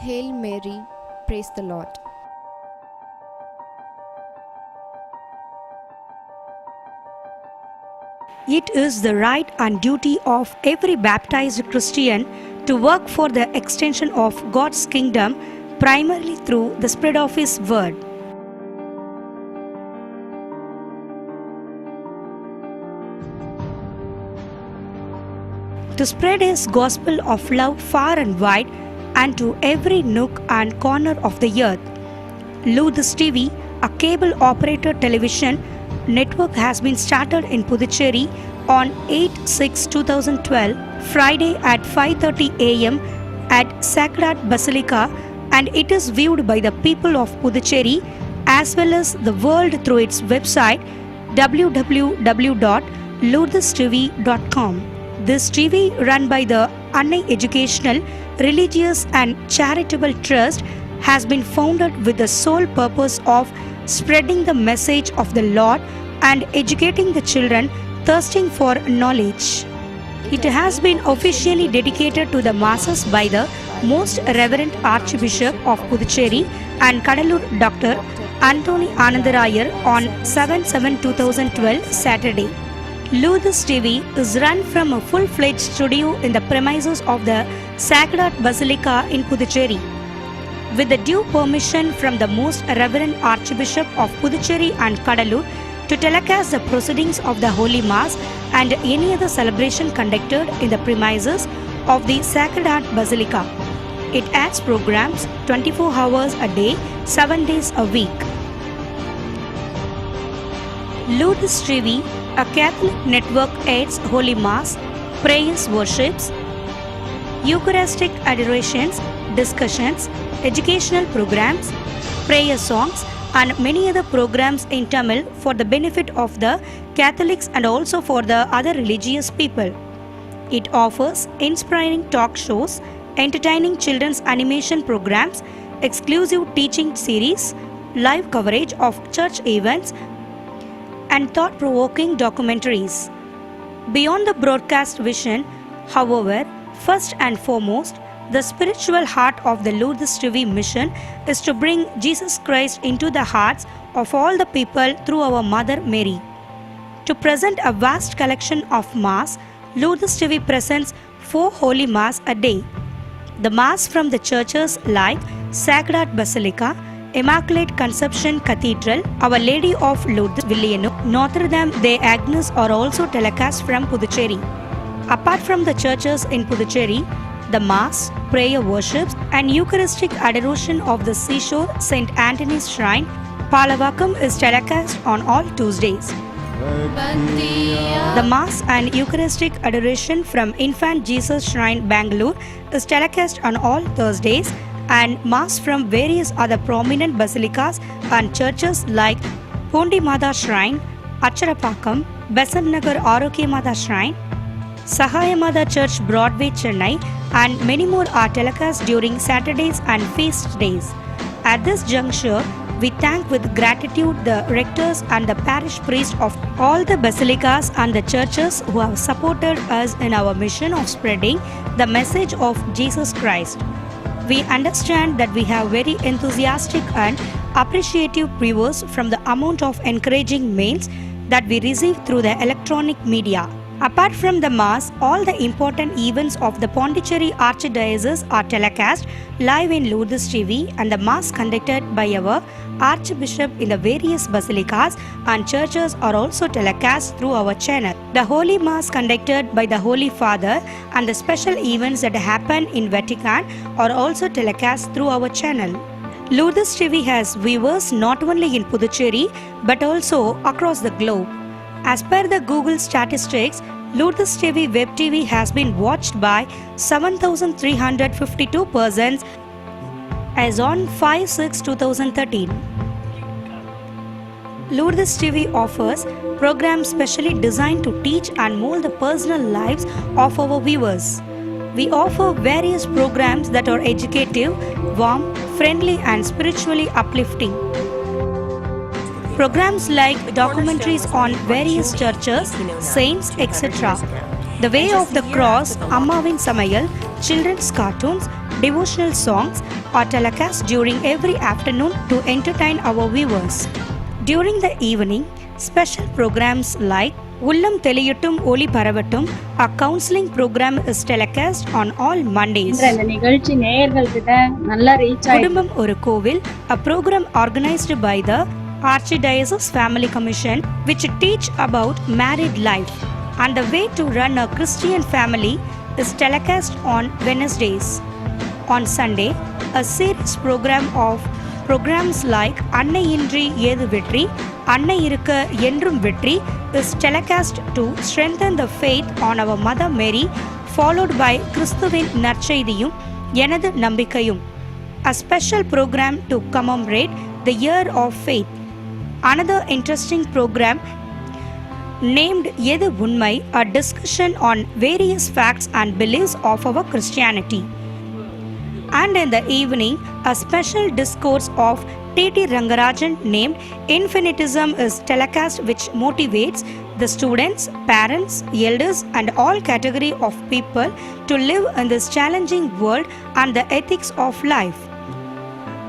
Hail Mary, praise the Lord. It is the right and duty of every baptized Christian to work for the extension of God's kingdom, primarily through the spread of His word. To spread His gospel of love far and wide and to every nook and corner of the earth. Lourdes TV, a cable operator television network, has been started in Puducherry on 8/6/2012, Friday at 5:30 am at Sacred Heart Basilica, and it is viewed by the people of Puducherry as well as the world through its website www.lourdestv.com. This TV, run by the Annai Educational, Religious and Charitable Trust, has been founded with the sole purpose of spreading the message of the Lord and educating the children thirsting for knowledge. It has been officially dedicated to the masses by the Most Reverend Archbishop of Puducherry and Kadalur, Dr. Anthony Anandarayar, on 7/7/2012 Saturday. Lourdes TV is run from a full-fledged studio in the premises of the Sacred Heart Basilica in Puducherry, with the due permission from the Most Reverend Archbishop of Puducherry and Kadalur to telecast the proceedings of the Holy Mass and any other celebration conducted in the premises of the Sacred Heart Basilica. It adds programs 24 hours a day, 7 days a week. Lourdes TV, a Catholic network, aids Holy Mass, prayers, worships, Eucharistic adorations, discussions, educational programs, prayer songs, and many other programs in Tamil for the benefit of the Catholics and also for the other religious people. It offers inspiring talk shows, entertaining children's animation programs, exclusive teaching series, live coverage of church events, and thought-provoking documentaries. Beyond the broadcast vision, however, first and foremost, the spiritual heart of the Lourdes TV mission is to bring Jesus Christ into the hearts of all the people through our Mother Mary. To present a vast collection of Mass, Lourdes TV presents 4 Holy Mass a day. The Mass from the churches like Sacred Heart Basilica, Immaculate Conception Cathedral, Our Lady of Lourdes, Villano, Notre Dame de Agnes are also telecast from Puducherry. Apart from the churches in Puducherry, the Mass, prayer worships, and Eucharistic adoration of the Seashore St. Anthony's Shrine, Palavakam, is telecast on all Tuesdays. The Mass and Eucharistic adoration from Infant Jesus Shrine, Bangalore, is telecast on all Thursdays, and Mass from various other prominent basilicas and churches like Pondi Mada Shrine, Acharapakam, Besant Nagar Arokya Mada Shrine, Sahayamada Church, Broadway, Chennai, and many more are telecast during Saturdays and feast days. At this juncture, we thank with gratitude the rectors and the parish priests of all the basilicas and the churches who have supported us in our mission of spreading the message of Jesus Christ. We understand that we have very enthusiastic and appreciative viewers from the amount of encouraging mails that we receive through the electronic media. Apart from the Mass, all the important events of the Pondicherry Archdiocese are telecast live in Lourdes TV, and the Mass conducted by our Archbishop in the various basilicas and churches are also telecast through our channel. The Holy Mass conducted by the Holy Father and the special events that happen in Vatican are also telecast through our channel. Lourdes TV has viewers not only in Puducherry but also across the globe. As per the Google statistics, Lourdes TV Web TV has been watched by 7,352 persons as on 5/6/2013. Lourdes TV offers programs specially designed to teach and mold the personal lives of our viewers. We offer various programs that are educative, warm, friendly, and spiritually uplifting. Programs like documentaries on various churches, saints, etc. The Way of the Cross, Ammavin Samayal, children's cartoons, devotional songs are telecast during every afternoon to entertain our viewers. During the evening, special programs like Ullam Teliyuttum Oli Paravattum, a counseling program is telecast on all Mondays. இந்த நிகழ்ச்சி நேயர்கள் கிட்ட நல்லா reach ஆயிடுச்சு. Kudumbam Oru Kovil, a program organized by the Archdiocese Family Commission which teach about married life and the way to run a Christian family is telecast on Wednesdays. On Sunday, a series program of programs like Annai Indri Yedu Vetri, Annai Irukka Endrum Vetri is telecast to strengthen the faith on our Mother Mary, followed by Kristuvin Narcheidiyum Enadu Nambikayum, a special program to commemorate the Year of Faith. Another interesting program named Yedu Unmai, a discussion on various facts and beliefs of our Christianity. And in the evening, a special discourse of T.T. Rangarajan named Infinitism is telecast, which motivates the students, parents, elders and all category of people to live in this challenging world and the ethics of life.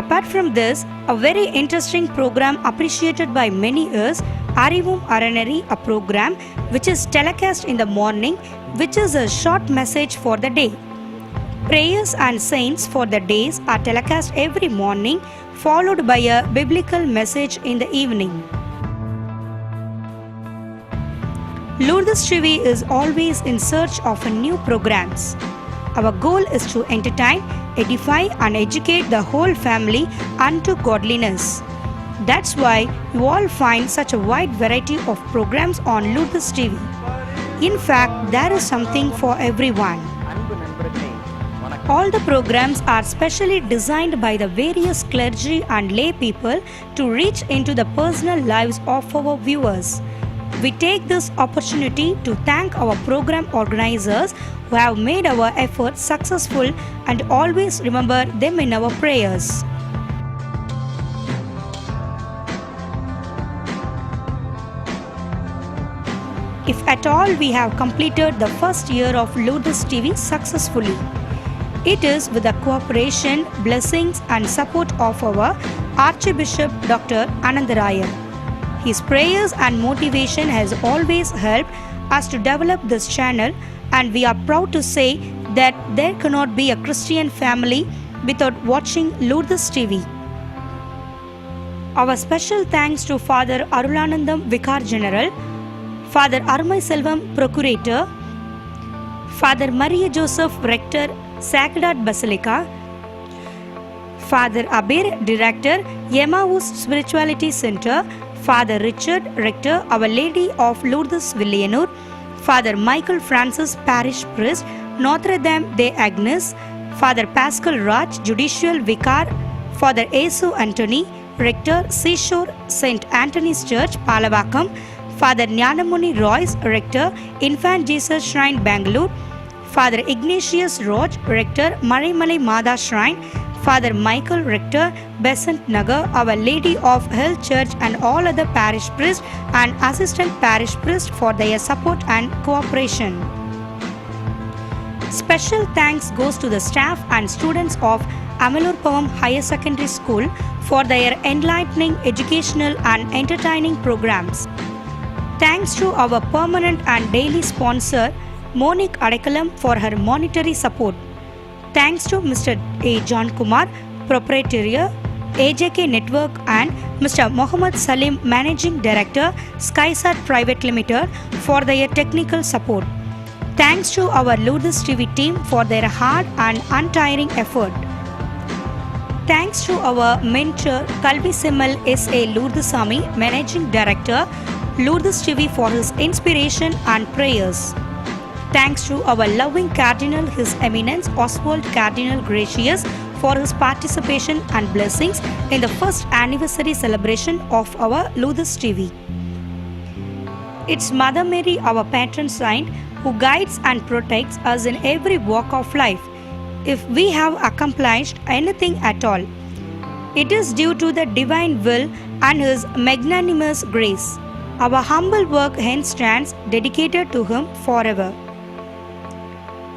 Apart from this, a very interesting program appreciated by many is Arivum Aranari, a program which is telecast in the morning, which is a short message for the day. Prayers and saints for the days are telecast every morning, followed by a biblical message in the evening. Lourdes TV is always in search of new programs. Our goal is to entertain, edify and educate the whole family unto godliness. That's why you all find such a wide variety of programs on Lourdes TV. In fact, there is something for everyone. All the programs are specially designed by the various clergy and lay people to reach into the personal lives of our viewers. We take this opportunity to thank our program organizers who have made our efforts successful and always remember them in our prayers. If at all we have completed the first year of Lourdes TV successfully, it is with the cooperation, blessings and support of our Archbishop Dr. Anandarayan. His prayers and motivation has always helped us to develop this channel, and we are proud to say that there cannot be a Christian family without watching Lourdes TV. Our special thanks to Father Arulanandam Vicar General, Father Arumai Selvam Procurator, Father Maria Joseph Rector, Sacred Heart Basilica, Father Abir, Director, Emmaus Spirituality Center, Father Richard, Rector, Our Lady of Lourdes Villianur, Father Michael Francis, Parish Priest, Notre Dame de Agnes, Father Pascal Raj, Judicial Vicar, Father Esu Anthony, Rector, Seashore St. Anthony's Church, Palavakam, Father Nyanamuni Royce, Rector, Infant Jesus Shrine, Bangalore, Father Ignatius Raj, Rector, Marimalai Mada Shrine, Father Michael, Rector, Besant Nagar, Our Lady of Health Church and all other parish priests and assistant parish priests for their support and cooperation. Special thanks goes to the staff and students of Amalurpavam Higher Secondary School for their enlightening, educational and entertaining programs. Thanks to our permanent and daily sponsor, Monique Adekalam, for her monetary support. Thanks to Mr. A. John Kumar, Proprietor, AJK Network, and Mr. Mohammad Salim, Managing Director, Skysat Private Limited, for their technical support. Thanks to our Lourdes TV team for their hard and untiring effort. Thanks to our mentor, Kalvi Simmal S.A. Lourdesami, Managing Director, Lourdes TV, for his inspiration and prayers. Thanks to our loving Cardinal, His Eminence Oswald Cardinal Gracious, for his participation and blessings in the first anniversary celebration of our Lourdes TV. It's Mother Mary, our patron saint, who guides and protects us in every walk of life. If we have accomplished anything at all, it is due to the divine will and His magnanimous grace. Our humble work hence stands dedicated to Him forever.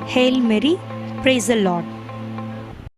Hail Mary, praise the Lord.